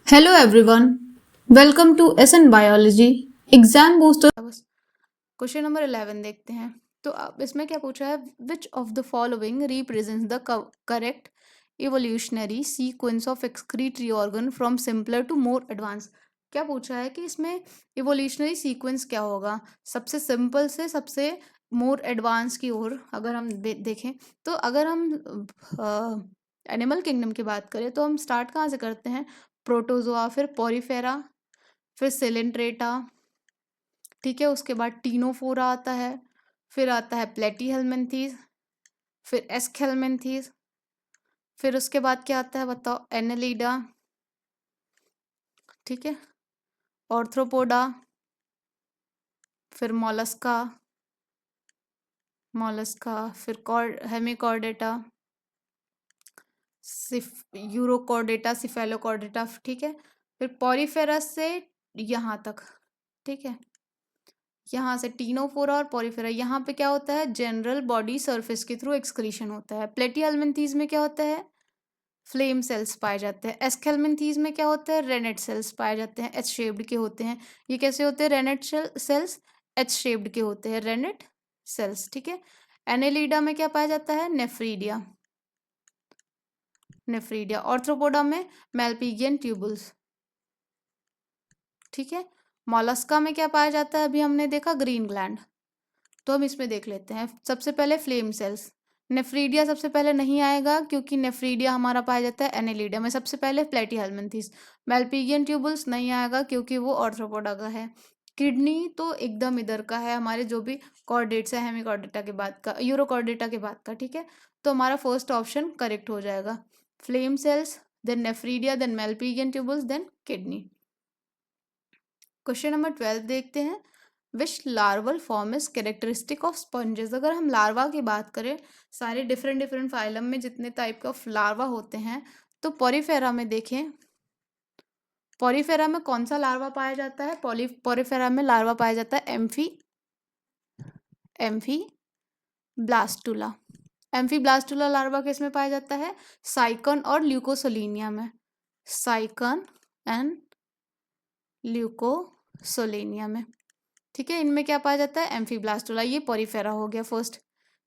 Hello everyone, welcome to SN Biology exam booster. बस question number 11 देखते हैं। तो अब इसमें क्या पूछा है, which of the following represents the correct evolutionary sequence of excretory organ from simpler to more advance. क्या पूछा है कि इसमें इवोल्यूशनरी सीक्वेंस क्या होगा, सबसे सिंपल से सबसे मोर एडवांस की ओर अगर हम देखें। तो अगर हम एनिमल किंगडम की बात करें तो हम स्टार्ट कहाँ से करते हैं, प्रोटोजोआ, फिर पॉरीफेरा, फिर सिलेंट्रेटा, ठीक है। उसके बाद टीनोफोरा आता है, फिर आता है प्लेटीहेल्मिन्थीज, फिर एस्केल्मिन्थीज, फिर उसके बाद क्या आता है बताओ, एनेलिडा, ठीक है, ऑर्थ्रोपोडा, फिर मोलस्का, फिर हेमिकॉर्डेटा, यूरोकॉर्डेटा, सिफेलोकॉर्डेटा, ठीक है। फिर पॉरीफेरस से यहाँ तक, ठीक है, यहाँ से टीनोफोरा और पॉरीफेरा, यहाँ पे क्या होता है, जनरल बॉडी सरफेस के थ्रू एक्सक्रीशन होता है। प्लेटीहेल्मिन्थीज में क्या होता है, फ्लेम सेल्स पाए जाते हैं। एस्केल्मिन्थीज में क्या होता है, रेनेट सेल्स पाए जाते हैं, एच शेप्ड के होते हैं। ये कैसे होते हैं, रेनेट सेल्स एच शेप्ड के होते हैं, रेनेट सेल्स, ठीक है। एनेलिडा में क्या पाया जाता है, नेफ्रीडिया, ऑर्थ्रोपोडा में मेलपिगियन ट्यूबुल्स, ठीक है। मोलस्का में क्या पाया जाता है, अभी हमने देखा ग्रीन ग्लैंड, तो हम इसमें देख लेते हैं। सबसे पहले फ्लेम सेल्स, नेफ्रीडिया सबसे पहले नहीं आएगा क्योंकि नेफ्रीडिया हमारा पाया जाता है एनेलिडा में। सबसे पहले प्लेटीहेल्मिन्थीज, मेलपिगियन ट्यूबुल्स नहीं आएगा क्योंकि वो ऑर्थ्रोपोडा का है। किडनी तो एकदम इधर का है, हमारे जो भी कॉर्डेट्स है, हेमिकॉर्डेटा के बाद का, यूरोकॉर्डेटा के बाद का, ठीक है। तो हमारा फर्स्ट ऑप्शन करेक्ट हो जाएगा, flame cells, then nephridia, then Malpighian tubules, then kidney. Question number 12 देखते हैं, which larval form is characteristic of sponges. अगर हम लार्वा की बात करें, सारे डिफरेंट डिफरेंट फाइलम में जितने टाइप का लार्वा होते हैं, तो पॉरीफेरा में देखें, पॉरीफेरा में कौन सा लार्वा पाया जाता है, पॉरीफेरा में लार्वा पाया जाता है amphi blastula. Amphi blastula larva किस में पाया जाता है, साइकन और ल्यूकोसोलिनिया में, साइकन एंड ल्यूकोसोलिनिया में, ठीक है। इनमें क्या पाया जाता है, एम्फीब्लास्टुला। ये पॉरीफेरा हो गया फर्स्ट।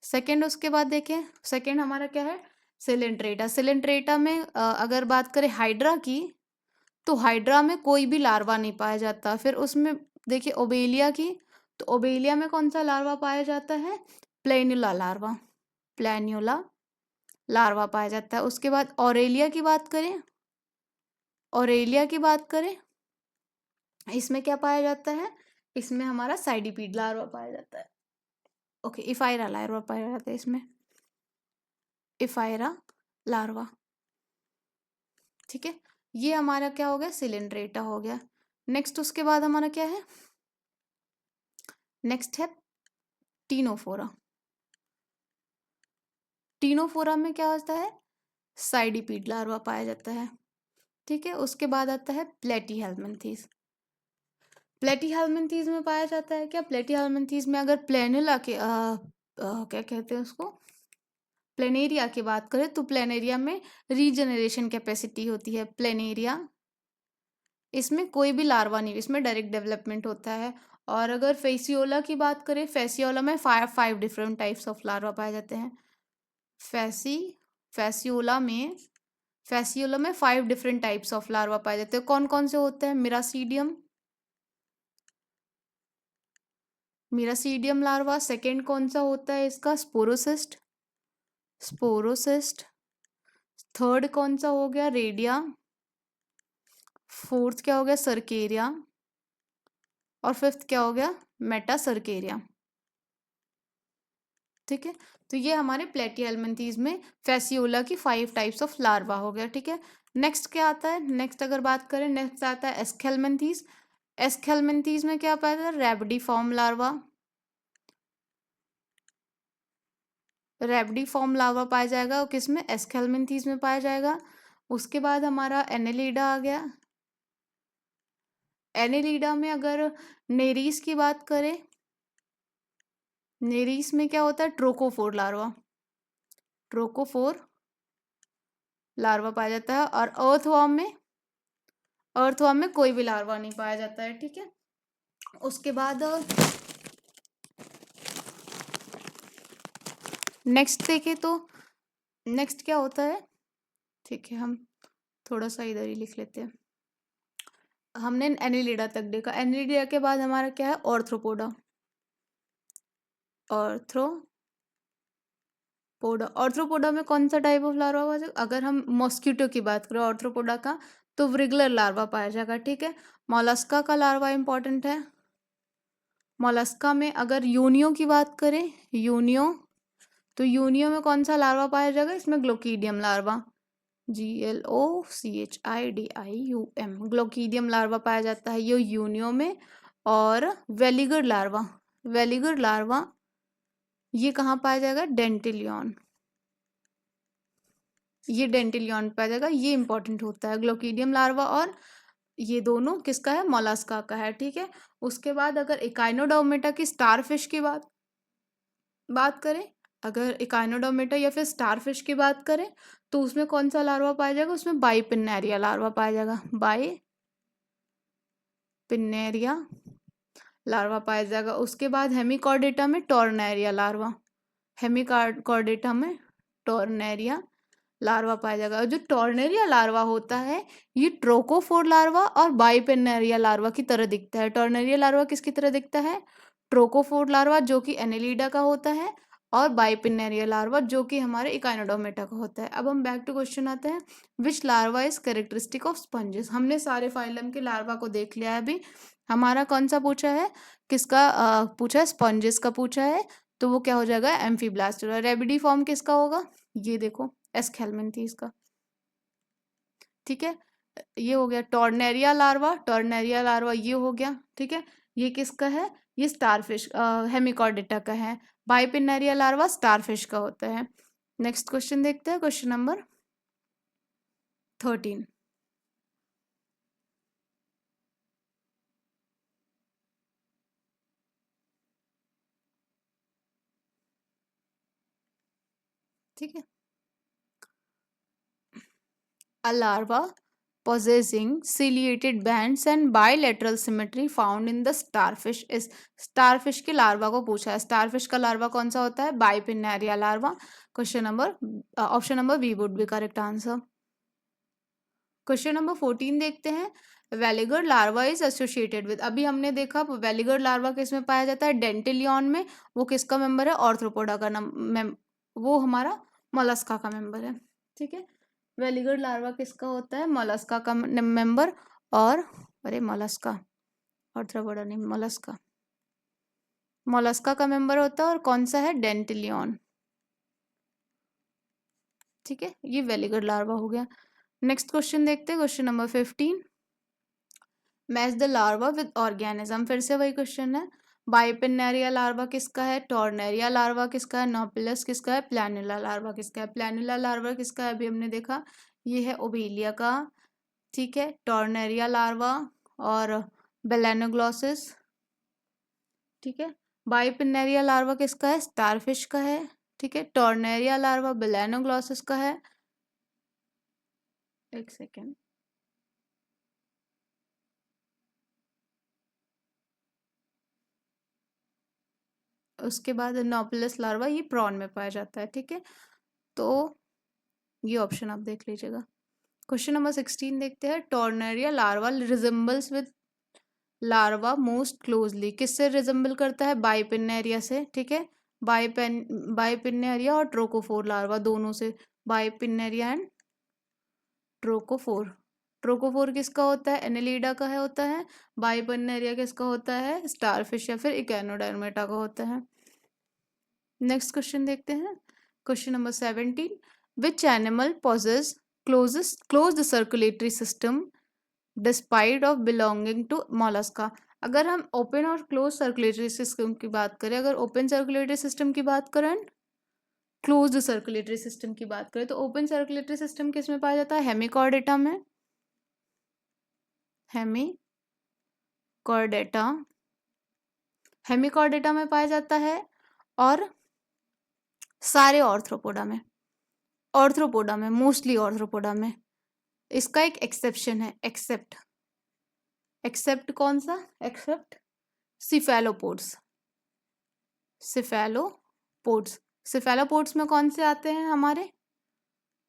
सेकंड, उसके बाद देखें, सेकंड हमारा क्या है, सिलेंट्रेटा। सिलेंट्रेटा में अगर बात करें हाइड्रा की, तो हाइड्रा में कोई भी लार्वा नहीं पाया जाता। फिर उसमें देखिए ओबेलिया की, तो ओबेलिया में कौन सा लार्वा पाया जाता है, प्लेन्युला लार्वा, प्लेन्युला लार्वा पाया जाता है। उसके बाद ऑरेलिया की बात करें, ऑरेलिया की बात करें, इसमें क्या पाया जाता है, इसमें हमारा साइडिपीड लार्वा पाया जाता है। ओके, इफायरा लार्वा पाया जाता है इसमें, इफायरा लार्वा, ठीक है। ये हमारा क्या हो गया, सिलेंड्रेटा हो गया। नेक्स्ट उसके बाद हमारा क्या है, नेक्स्ट है टीनोफोरा। टीनोफोरा में क्या होता है, साइडिपीड लार्वा पाया जाता है, ठीक है। उसके बाद आता है प्लेटीहेल्मिन्थीज। प्लेटीहेल्मिन्थीज में पाया जाता है क्या, प्लेटीहेल्मिन्थीज में अगर प्लेनुला के क्या कहते हैं उसको, प्लेनेरिया की बात करें, तो प्लेनेरिया में रीजनरेशन कैपेसिटी होती है, प्लेनेरिया, इसमें कोई भी लार्वा नहीं, इसमें डायरेक्ट डेवलपमेंट होता है। और अगर फेसियोला की बात करें, फेसियोला में five different types of larva पाए जाते हैं। फेसियोला में, फेसियोला में 5 डिफरेंट टाइप्स ऑफ लार्वा पाए जाते हैं। कौन कौन से होते हैं, मिरासीडियम, मिरासीडियम लार्वा। सेकेंड कौन सा होता है इसका, स्पोरोसिस्ट, स्पोरोसिस्ट। थर्ड कौन सा हो गया, रेडिया। फोर्थ क्या हो गया, सर्केरिया। और फिफ्थ क्या हो गया, मेटासर्केरिया, ठीक है। तो ये हमारे प्लेटीहेल्मिन्थीज में फेसियोला की 5 टाइप्स ऑफ लार्वा हो गया, ठीक है। नेक्स्ट क्या आता है, नेक्स्ट अगर बात करें, नेक्स्ट आता है एस्केल्मिन्थीज। एस्केल्मिन्थीज में क्या पाया जाता है, रैबिडिफॉर्म लार्वा, रैबिडिफॉर्म लार्वा पाया जाएगा, किसमें, एस्केल्मिन्थीज में पाया जाएगा। उसके बाद हमारा एनेलिडा आ गया। एनेलिडा में अगर नेरीस की बात करें, नेरीस में क्या होता है, ट्रोकोफोर लार्वा, ट्रोकोफोर लार्वा पाया जाता है। और अर्थवॉर्म में, अर्थवर्म में कोई भी लार्वा नहीं पाया जाता है, ठीक है। उसके बाद नेक्स्ट देखें तो नेक्स्ट क्या होता है, ठीक है, हम थोड़ा सा इधर ही लिख लेते हैं। हमने एनिलिडा तक देखा, एनिलिडा के बाद हमारा क्या है, ऑर्थ्रोपोडा। ऑर्थ्रोपोडा में कौन सा टाइप ऑफ लार्वा पाया जाएगा, अगर हम मॉस्किटो की बात करें ऑर्थ्रोपोडा का, तो रेगुलर लार्वा पाया जाएगा, ठीक है। मोलस्का का लार्वा इंपॉर्टेंट है। मोलस्का में अगर यूनियो की बात करें, यूनियो, तो यूनियो में कौन सा लार्वा पाया जाएगा, इसमें ग्लोकीडियम लार्वा, GLOCHIDIUM, ग्लोकीडियम लार्वा पाया जाता है ये यूनियो में। और वेलिगर लार्वा ये कहाँ पाया जाएगा, डेंटिलियन, ये डेंटिलियन पाया जाएगा, ये इंपॉर्टेंट होता है। ग्लोकीडियम लार्वा और ये दोनों किसका है, मोलस्का का है, ठीक है। उसके बाद अगर इकाइनोडर्मेटा की स्टारफिश की बात करें, अगर इकाइनोडर्मेटा या फिर स्टारफिश की बात करें, तो उसमें कौन सा लार्वा पाया जाएगा, उसमें बाइपिन्नेरिया लार्वा पाया जाएगा, बाइपिन्नेरिया लार्वा पाया जाएगा। उसके बाद हेमिकॉर्डेटा में टॉर्नेरिया लार्वा, हेमिकॉर्डेटा में टॉर्नेरिया लार्वा पाया जाएगा। जो टॉर्नेरिया लार्वा होता है ये ट्रोकोफोर लार्वा और बाइपिन्नेरिया लार्वा की तरह दिखता है। टॉर्नेरिया लार्वा किसकी तरह दिखता है, ट्रोकोफोर लार्वा जो कि एनेलिडा का होता है, और बाइपिन्नेरिया लार्वा जो कि हमारे इकाइनोडर्मेटा का होता है। अब हम बैक टू क्वेश्चन आते हैं, which larva is characteristic of sponges. हमने सारे फाइलम के लार्वा को देख लिया है। अभी हमारा कौन सा पूछा है, किसका पूछा है, स्पंजेस का पूछा है, तो वो क्या हो जाएगा, एम्फीब्लास्ट। रेबिडी फॉर्म किसका होगा, ये देखो एस्केलमेंथीस का, ठीक है। ये हो गया टॉर्नेरिया लार्वा ये हो गया, ठीक है। ये किसका है, ये स्टारफिश हेमिकॉर्डेटा का है। बाइपिन्नेरिया लार्वा स्टारफिश का होता है। नेक्स्ट क्वेश्चन देखते हैं, क्वेश्चन नंबर 13। ठीक है, a larva possessing ciliated bands and bilateral symmetry found in the starfish is, starfish के लार्वा को पूछा है। स्टारफिश का लार्वा कौन सा होता है, bipinnaria larva. Question number option number B would be correct answer. Question number 14 देखते हैं, veliger larva is associated with, अभी हमने देखा वेलिगर लार्वा किस में पाया जाता है, डेंटिलियन में। वो किसका मेंबर है, ऑर्थ्रोपोडा का वो हमारा मोलस्का का मेंबर है, ठीक है। वेलिगर लार्वा किसका होता है, मोलस्का का मेंबर, और अरे मोलस्का, ऑर्थ्रोपोडा नहीं, मोलस्का का मेंबर होता है, और कौन सा है, डेंटिलियन, ठीक है। ये वेलिगर लार्वा हो गया। नेक्स्ट क्वेश्चन देखते हैं, question number 15, match the larva with organism. फिर से वही क्वेश्चन है, बाइपिन्नेरिया लार्वा किसका है, टॉर्नेरिया लार्वा किसका है, नोपिलस किसका है, प्लैनुला लार्वा किसका है। प्लैनुला लार्वा किसका है, अभी हमने देखा ये है ओबेलिया का, ठीक है। टॉर्नेरिया लार्वा और बेलेनोग्लॉसिस, ठीक है। बाइपिन्नेरिया लार्वा किसका है, स्टारफिश का है, ठीक है। टॉर्नेरिया लार्वा बेलेनोग्लॉसिस का है, एक सेकेंड, उसके बाद नोपिलस लार्वा ये प्रॉन में पाया जाता है, ठीक है। तो ये ऑप्शन आप देख लीजिएगा। क्वेश्चन नंबर 16 देखते हैं, tornaria larva resembles with larva most closely, किससे रिजेंबल करता है, बाइपिन्नेरिया से, ठीक है। बाइपिन्नेरिया और ट्रोकोफोर लार्वा दोनों से, बाइपिन्नेरिया एंड ट्रोकोफोर। ट्रोकोफोर किसका होता है, एनेलिडा का है होता है। बाइपिन्नेरिया किसका होता है, स्टारफिश या फिर इकेनोडर्मेटा का होता है। नेक्स्ट क्वेश्चन देखते हैं, question number 17, which animal possess close the circulatory system despite of belonging to Mollusca. अगर हम ओपन और क्लोज सर्कुलेटरी सिस्टम की बात करें, अगर ओपन सर्कुलेटरी सिस्टम की बात करें, क्लोज्ड सर्कुलेटरी सिस्टम की बात करें, तो ओपन सर्कुलेटरी सिस्टम किस में पाया जाता है, हेमिकॉर्डेटा में, हेमिकॉर्डेटा में पाया जाता है, और सारे ऑर्थ्रोपोडा में मोस्टली ऑर्थ्रोपोडा में। इसका एक एक्सेप्शन है, एक्सेप्ट एक्सेप्ट कौन सा? एक्सेप्ट सिफेलोपोड्स। सिफेलोपोड्स, सिफेलोपोड्स में कौन से आते हैं हमारे?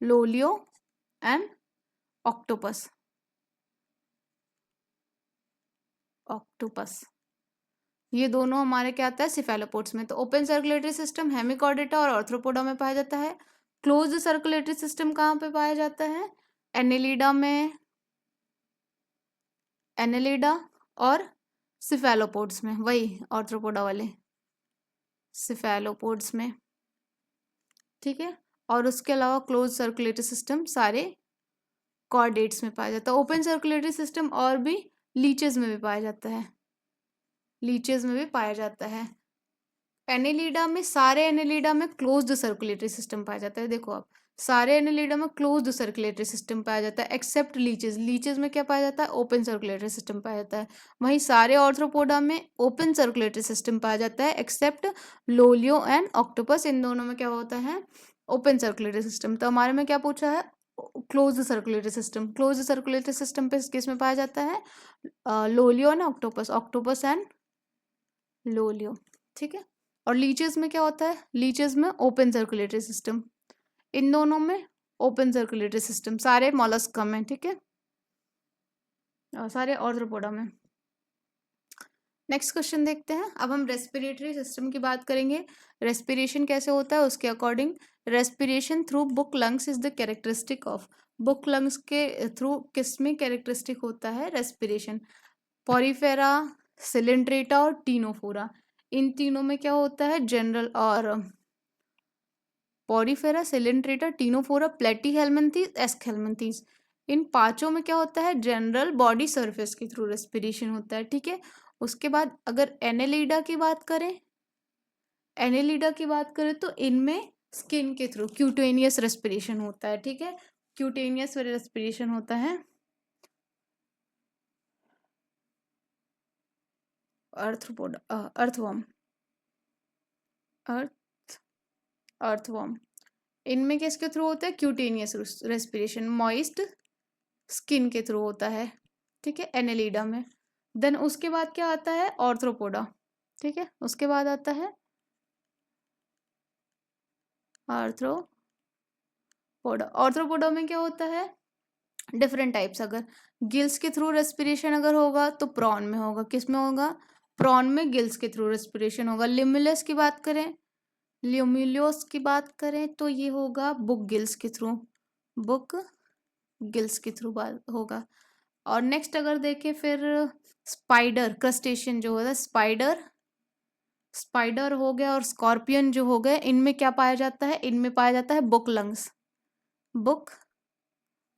लोलियो एंड ऑक्टोपस। ऑक्टोपस ये दोनों हमारे क्या आता है? सिफेलोपोड्स में। तो ओपन सर्कुलेटरी सिस्टम हेमिकॉर्डेटा और आर्थ्रोपोडा में पाया जाता है। क्लोज्ड सर्कुलेटरी सिस्टम कहाँ पे पाया जाता है? एनेलिडा में, एनेलिडा और सिफेलोपोड्स में, वही आर्थ्रोपोडा वाले सिफेलोपोड्स में, ठीक है। और उसके अलावा क्लोज सर्कुलेटरी सिस्टम सारे कॉर्डेट्स में पाया जाता है। ओपन सर्कुलेटरी सिस्टम और भी लीचेस में भी पाया जाता है, लीचेस में भी पाया जाता है। एनेलिडा में, सारे एनेलिडा में क्लोज्ड सर्कुलेटरी सिस्टम पाया जाता है। देखो आप, सारे एनेलिडा में क्लोज्ड सर्कुलेटरी सिस्टम पाया जाता है एक्सेप्ट लीचेस। लीचेस में क्या पाया जाता है? ओपन सर्कुलेटरी सिस्टम पाया जाता है। वहीं सारे ऑर्थ्रोपोडा में ओपन सर्कुलेटरी सिस्टम पाया जाता है एक्सेप्ट लोलियो एंड ऑक्टोपस, इन दोनों में क्या होता है? Open circulatory system. तो हमारे में क्या पूछा है? Close circulatory system. Close circulatory system पे किस में पाया जाता है? लोलियो एंड ऑक्टोपस, ऑक्टोपस एंड लोलियो, ठीक है। और लीचेस में क्या होता है? लीचेस में ओपन सर्कुलेटरी सिस्टम। इन दोनों में ओपन सर्कुलेटरी सिस्टम, सारे मॉलस्का में, ठीक है, सारे ऑर्थ्रोपोडा में। नेक्स्ट क्वेश्चन देखते हैं। अब हम रेस्पिरेटरी सिस्टम की बात करेंगे। रेस्पिरेशन कैसे होता है उसके according. Respiration through book lungs is the characteristic of. Book lungs के थ्रू किस में कैरेक्टरिस्टिक होता है रेस्पिरेशन? पॉरीफेरा, सिलेंड्रेटा और टीनोफोरा, इन तीनों में क्या होता है? जनरल और Porifera, Coelenterata, Ctenophora, Platyhelminthes, Aschelminthes, इन पांचों में क्या होता है? जनरल बॉडी सरफेस के थ्रू रेस्पिरेशन होता है, ठीक है। उसके बाद अगर एनेलिडा की बात करें, एनेलिडा की बात करें तो इनमें स्किन के थ्रू क्यूटेनियस रेस्पिरेशन होता है, ठीक है, क्यूटेनियस रेस्पिरेशन होता है। अर्थ्रोपोडा, अर्थवर्म, अर्थवर्म, इनमें किसके थ्रू होता है? क्यूटेनियस रेस्पिरेशन, मॉइस्ट स्किन के थ्रू होता है, ठीक है, एनेलिडा में। देन उसके बाद क्या आता है? ऑर्थ्रोपोडा, ठीक है, उसके बाद आता है आर्थ्रोपोडा। ऑर्थ्रोपोडा में क्या होता है? Different types. अगर गिल्स के थ्रू रेस्पिरेशन अगर होगा तो प्रॉन में होगा। किस में होगा? प्रॉन में गिल्स के थ्रू रेस्पिरेशन होगा। लिमुलस की बात करें, ल्यूमिलियोस की बात करें तो ये होगा बुक गिल्स के थ्रू, बुक गिल्स के थ्रू बात होगा। और नेक्स्ट अगर देखें फिर स्पाइडर, क्रस्टेशियन जो होता है, स्पाइडर, स्पाइडर हो गया और स्कॉर्पियन जो हो गए, इनमें क्या पाया जाता है? इनमें पाया जाता है बुक लंग्स, बुक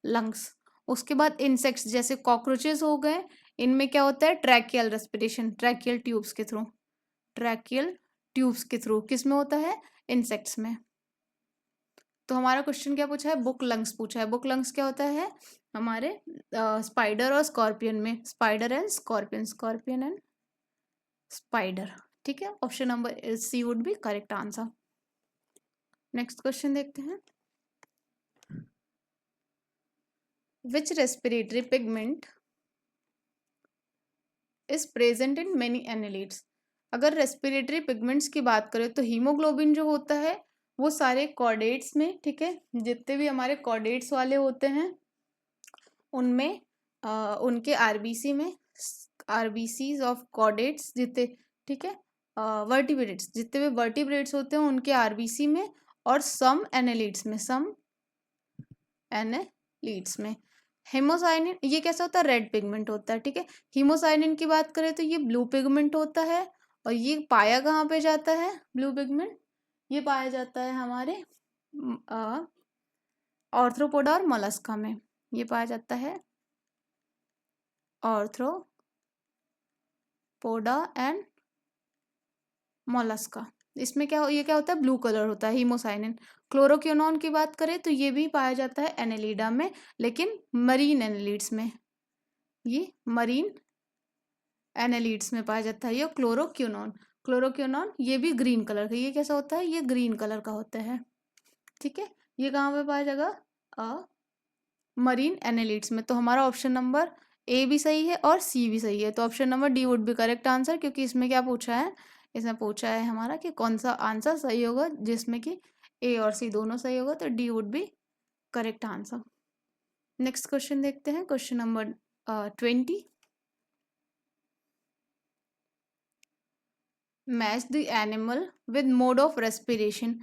लंग्स। उसके बाद इंसेक्ट्स जैसे कॉकरोचेस हो गए, इनमें क्या होता है? ट्रैकियल रेस्पिरेशन, ट्रैकियल ट्यूब्स के थ्रू, ट्रैकियल ट्यूब्स के थ्रू किस में होता है? इंसेक्ट्स में। तो हमारा क्वेश्चन क्या पूछा है? बुक लंग्स पूछा है। बुक लंग्स क्या होता है हमारे स्पाइडर और स्कॉर्पियन में? Spider and scorpion, scorpion and spider, ठीक है। Option number C would be correct answer. Next question देखते हैं। Which respiratory pigment is present in many annelids. अगर रेस्पिरेटरी पिगमेंट्स की बात करें तो हीमोग्लोबिन जो होता है वो सारे कॉर्डेट्स में, ठीक है, जितने भी हमारे कॉर्डेट्स वाले होते हैं उनमें उनके आरबीसी में, आरबीसीज ऑफ कॉर्डेट्स जितने, ठीक है, वर्टिब्रेट्स, जितने भी वर्टिब्रेट्स होते हैं उनके आरबीसी में, और सम एनेलिड्स में, सम एनेलिड्स में। हेमोसाइनिन ये कैसा होता है? रेड पिगमेंट होता है, ठीक है। हीमोसाइनिन की बात करें तो ये ब्लू पिगमेंट होता है। और ये पाया कहाँ पे जाता है ब्लू पिगमेंट? ये पाया जाता है हमारे ऑर्थ्रोपोडा और मोलस्का में, ये पाया जाता है ऑर्थ्रोपोडा एंड मोलस्का। इसमें क्या ये क्या होता है? ब्लू कलर होता है हीमोसाइनिन। क्लोरोक्विनोन की बात करें तो ये भी पाया जाता है एनेलिडा में, लेकिन मरीन एनेलिड्स में, ये मरीन एनेलिड्स में पाया जाता है ये क्लोरोक्विनोन। क्लोरोक्विनोन ये भी ग्रीन कलर का, ये कैसा होता है? ये ग्रीन कलर का होता है, ठीक है। ये कहाँ पे पाया जाएगा? मरीन एनेलिड्स में। तो हमारा ऑप्शन नंबर ए भी सही है और सी भी सही है, तो option number D would be correct answer, क्योंकि इसमें क्या पूछा है, इसमें पूछा है हमारा कि कौन सा आंसर सही होगा, जिसमें कि ए और सी दोनों सही होगा, तो D would be correct answer. Next question देखते हैं, question number 20। Match the animal with mode of respiration.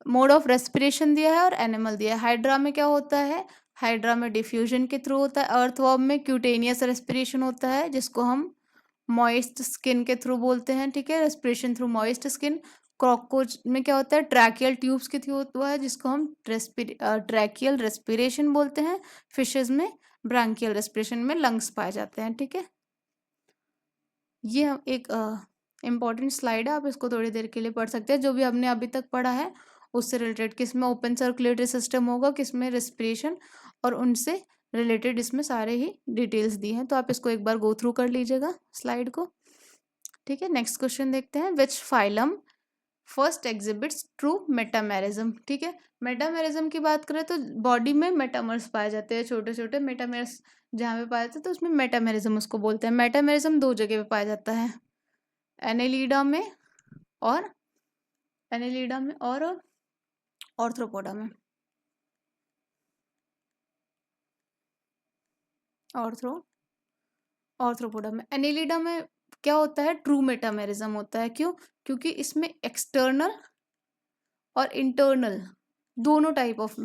Mode of respiration दिया है और एनिमल दिया है। हाइड्रा में क्या होता है, हाइड्रा में डिफ्यूजन के थ्रू होता है। अर्थवर्म में क्यूटेनियस रेस्पिरेशन होता है, जिसको हम मॉइस्ट स्किन के थ्रू बोलते हैं, ठीक है, respiration through moist skin. Cockroach में क्या होता है, ट्रैकियल ट्यूब्स के थ्रू होता है, जिसको हम ट्रैकियल रेस्पिरेशन बोलते हैं। फिशेज में ब्रांकियल रेस्पिरेशन में लंग्स पाए जाते हैं, ठीक है। ये हम एक इम्पॉर्टेंट स्लाइड है, आप इसको थोड़ी देर के लिए पढ़ सकते हैं। जो भी हमने अभी तक पढ़ा है उससे रिलेटेड, किसमें ओपन सर्कुलेटरी सिस्टम होगा, किसमें रेस्पिरेशन, और उनसे रिलेटेड इसमें सारे ही डिटेल्स दी हैं, तो आप इसको एक बार गो थ्रू कर लीजिएगा स्लाइड को, ठीक है। नेक्स्ट क्वेश्चन देखते हैं, which phylum first exhibits true metamerism, ठीक है। मेटामेरिज्म की बात करें तो बॉडी में मेटामर्स पाए जाते हैं, छोटे छोटे मेटामर्स जहाँ पे पाए जाते हैं, तो उसमें मेटामेरिज्म उसको बोलते हैं। मेटामेरिज्म दो जगह पे पाया जाता है, एनेलिडा में और ऑर्थ्रोपोडा में। ऑर्थ्रोपोडा में, एनेलिडा में क्या होता है, ट्रू मेटामेरिज्म होता है। क्यों, क्योंकि इसमें एक्सटर्नल और इंटरनल दोनों टाइप ऑफ,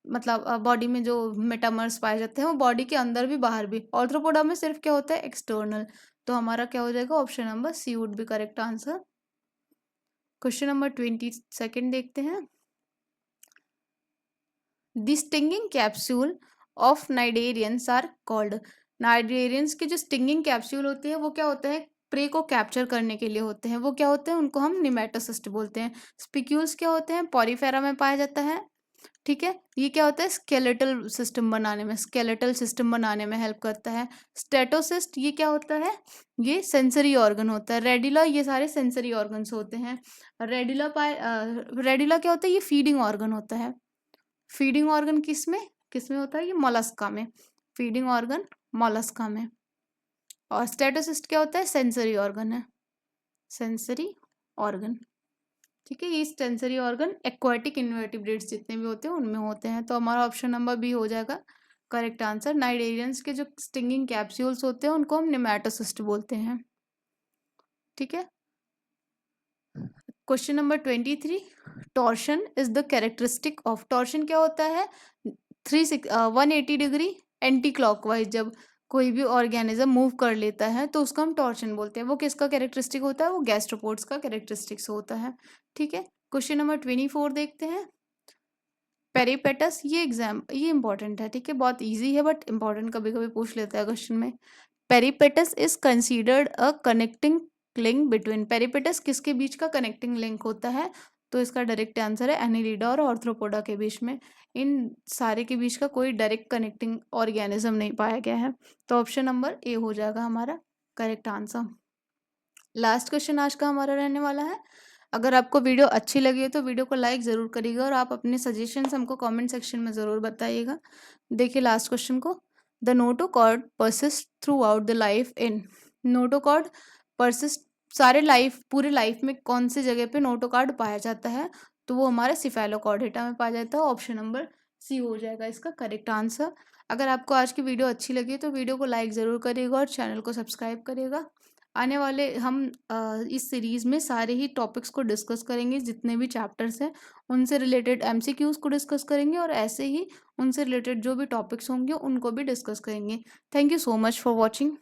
मतलब बॉडी में जो मेटामर्स पाए जाते हैं वो बॉडी के अंदर भी बाहर भी। ऑर्थ्रोपोडा में सिर्फ क्या होता है, एक्सटर्नल। तो हमारा क्या हो जाएगा, option number C would be correct answer. Question number 22 देखते हैं, the stinging capsule of cnidarians are called. Cnidarians के जो स्टिंगिंग कैप्सूल होते हैं वो क्या होते हैं, प्रे को कैप्चर करने के लिए होते हैं। वो क्या होते हैं, उनको हम निमेटोसिस्ट बोलते हैं। स्पिक्यूल्स क्या होते हैं, पॉरीफेरा में पाया जाता है, ठीक है। ये क्या होता है, स्केलेटल सिस्टम बनाने में हेल्प करता है। स्टेटोसिस्ट ये क्या होता है, ये सेंसरी ऑर्गन होता है। रेडिला, ये सारे सेंसरी ऑर्गन्स होते हैं। रेडिला क्या होता है, ये फीडिंग ऑर्गन होता है। फीडिंग ऑर्गन किसमें किसमें होता है, ये मोलस्का में। फीडिंग ऑर्गन मोलस्का में। और स्टेटोसिस्ट क्या होता है, सेंसरी ऑर्गन है, सेंसरी ऑर्गन, ठीक है। ये सेंसरी ऑर्गन एक्वाटिक इनवर्टिब्रेट्स जितने भी होते हैं उनमें होते हैं, तो हमारा ऑप्शन नंबर बी हो जाएगा करेक्ट आंसर। नाइडेरियंस के जो स्टिंगिंग कैप्सूल्स होते हैं उनको हम निमेटोसिस्ट बोलते हैं, ठीक है। Question number 23, torsion is the characteristic of. Torsion क्या होता है, 180 डिग्री एंटी क्लॉकवाइज जब कोई भी ऑर्गेनिज्म मूव कर लेता है तो उसको हम टॉर्शन बोलते हैं। वो किसका कैरेक्टरिस्टिक होता है, वो गैस्ट्रोपोड्स का कैरेक्टरिस्टिक्स होता है, ठीक है। क्वेश्चन नंबर 24 देखते हैं, पेरिपेटस, ये इंपॉर्टेंट है, ठीक है, बहुत इजी है बट इंपॉर्टेंट कभी कभी पूछ लेता है क्वेश्चन में। Peripatus is considered a connecting link between. Peripatus किसके बीच का कनेक्टिंग लिंक होता है, तो इसका डायरेक्ट आंसर है एनिलिडा और ऑर्थ्रोपोडा के बीच में। इन सारे के बीच का कोई डायरेक्ट कनेक्टिंग ऑर्गेनिज्म नहीं पाया गया है, तो ऑप्शन नंबर ए हो जाएगा हमारा करेक्ट आंसर। लास्ट क्वेश्चन आज का हमारा रहने वाला है। अगर आपको वीडियो अच्छी लगी है तो वीडियो को लाइक ज़रूर करिएगा और आप अपने सजेशंस हमको कमेंट सेक्शन में ज़रूर बताइएगा। देखिए लास्ट क्वेश्चन को, the notochord persist through out the life in. Notochord persist पूरे लाइफ में कौन सी जगह पे नोटोकॉर्ड पाया जाता है, तो वो हमारे सिफेलोकॉर्डेटा में पाया जाता है। ऑप्शन नंबर सी हो जाएगा इसका करेक्ट आंसर। अगर आपको आज की वीडियो अच्छी लगी तो वीडियो को लाइक ज़रूर करिएगा और चैनल को सब्सक्राइब करिएगा। आने वाले हम इस सीरीज़ में सारे ही टॉपिक्स को डिस्कस करेंगे, जितने भी चैप्टर्स हैं उनसे रिलेटेड एमसीक्यूज़ को डिस्कस करेंगे और ऐसे ही उनसे रिलेटेड जो भी टॉपिक्स होंगे उनको भी डिस्कस करेंगे। Thank you so much for watching.